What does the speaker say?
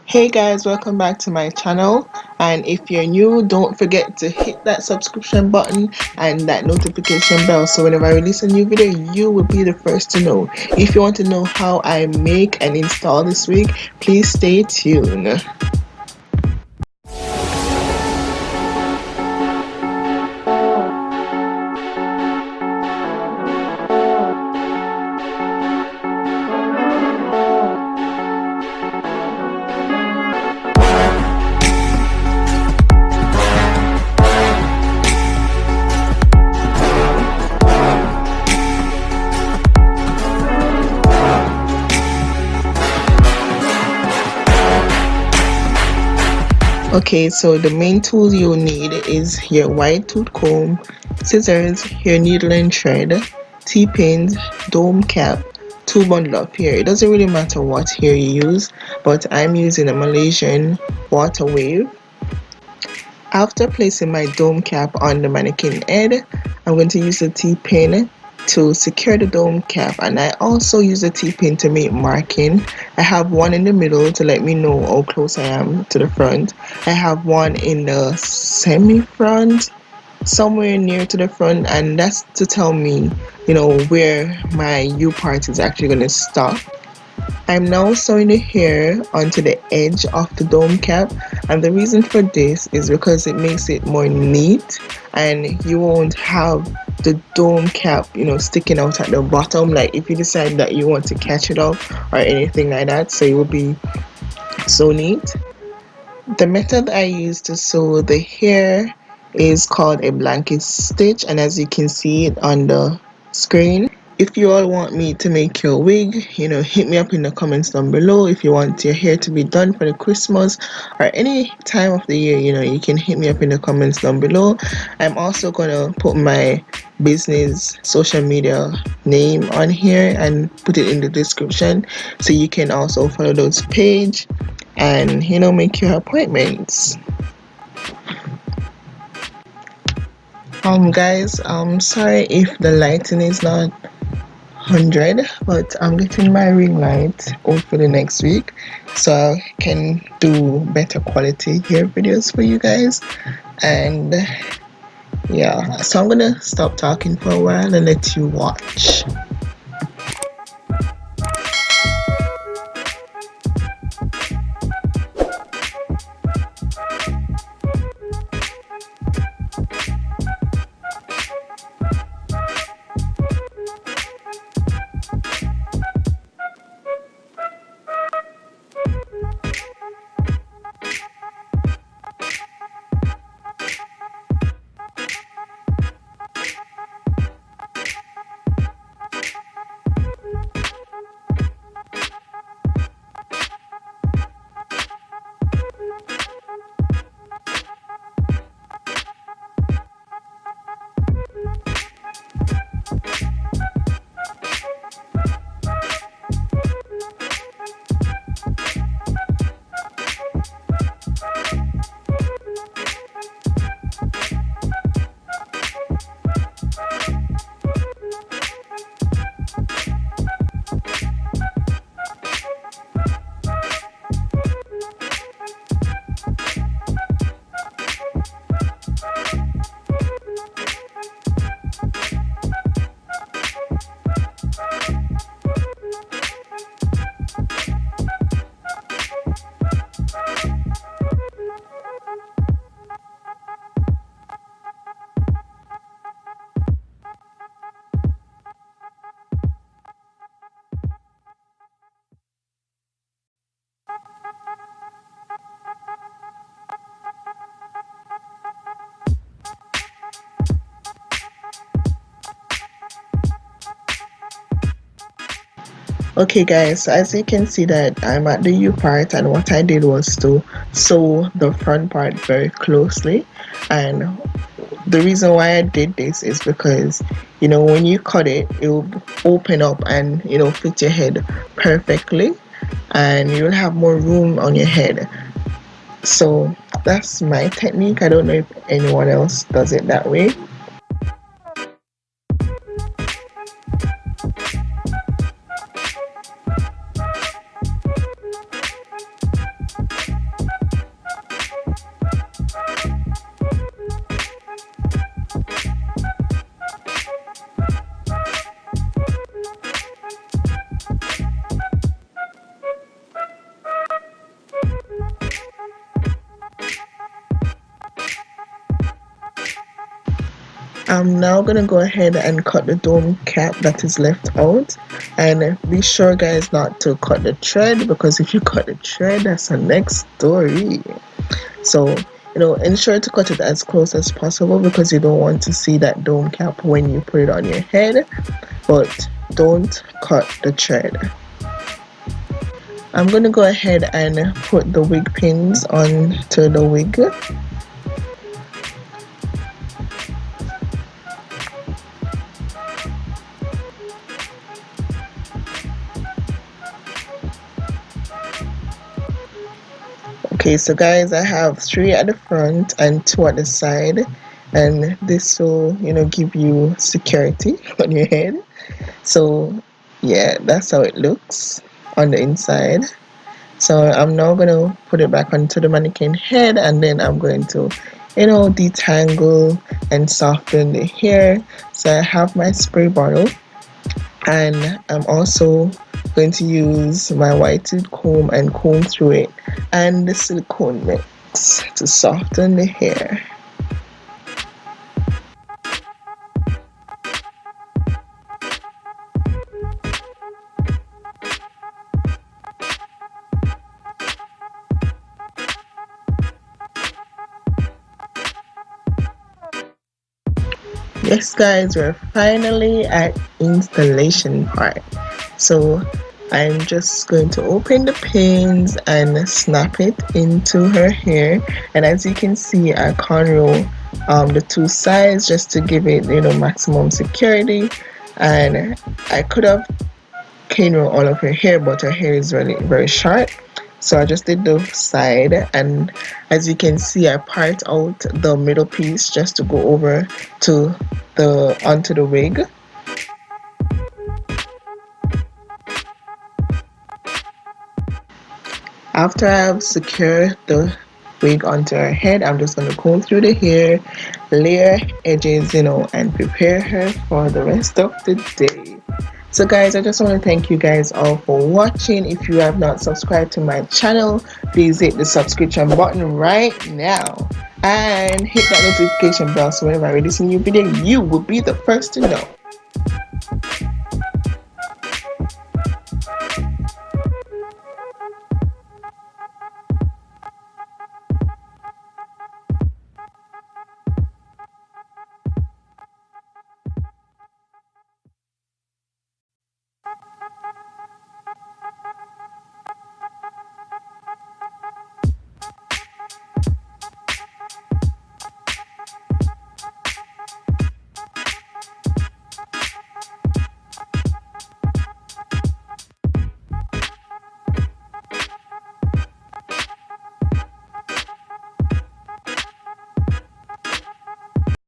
Hey guys, welcome back to my channel. And if you're new, don't forget to hit that subscription button and that notification bell so whenever I release a new video, you will be the first to know. If you want to know how I make and install this wig, please stay tuned. Okay, so the main tools you'll need is your wide tooth comb, scissors, your needle and thread, T-pins, dome cap, two bundle of hair. It doesn't really matter what hair you use, but I'm using a Malaysian water wave. After placing my dome cap on the mannequin head, I'm going to use the T-pin to secure the dome cap, and I also use the T-pin to make marking. I have one in the middle to let me know how close I am to the front. I have one in the semi-front, somewhere near to the front, and that's to tell me, where my U part is actually going to stop. I'm now sewing the hair onto the edge of the dome cap, and the reason for this is because it makes it more neat and you won't have the dome cap sticking out at the bottom, like if you decide that you want to catch it up or anything like that, so it will be so neat. The method I use to sew the hair is called a blanket stitch, and as you can see it on the screen, if you all want me to make your wig, hit me up in the comments down below. If you want your hair to be done for the Christmas or any time of the year, you can hit me up in the comments down below. I'm also gonna put my business social media name on here and put it in the description so you can also follow those page and make your appointments. Guys, I'm sorry if the lighting is not 100, but I'm getting my ring light out for the next week so I can do better quality hair videos for you guys. And yeah, so I'm gonna stop talking for a while and let you watch. Okay guys, so as you can see that I'm at the U part, and what I did was to sew the front part very closely. And the reason why I did this is because when you cut it, it will open up and fit your head perfectly, and you'll have more room on your head. So that's my technique. I don't know if anyone else does it that way. I'm now gonna go ahead and cut the dome cap that is left out, and be sure guys not to cut the thread, because if you cut the thread, that's the next story. So ensure to cut it as close as possible, because you don't want to see that dome cap when you put it on your head, but don't cut the thread. I'm gonna go ahead and put the wig pins onto the wig. Okay, so guys, I have 3 at the front and 2 at the side, and this will give you security on your head. So yeah, that's how it looks on the inside. So I'm now going to put it back onto the mannequin head, and then I'm going to detangle and soften the hair. So I have my spray bottle, and I'm also going to use my white tooth comb and comb through it and the silicone mix to soften the hair. Yes guys, we're finally at installation part. So I'm just going to open the pins and snap it into her hair, and as you can see, I cornrow the 2 sides just to give it maximum security. And I could have cane roll all of her hair, but her hair is really very short, so I just did the side, and as you can see, I part out the middle piece just to go over to onto the wig. After I've secured the wig onto her head, I'm just going to comb through the hair, layer edges, and prepare her for the rest of the day. So guys, I just want to thank you guys all for watching. If you have not subscribed to my channel, please hit the subscription button right now and hit that notification bell, so whenever I release a new video, you will be the first to know.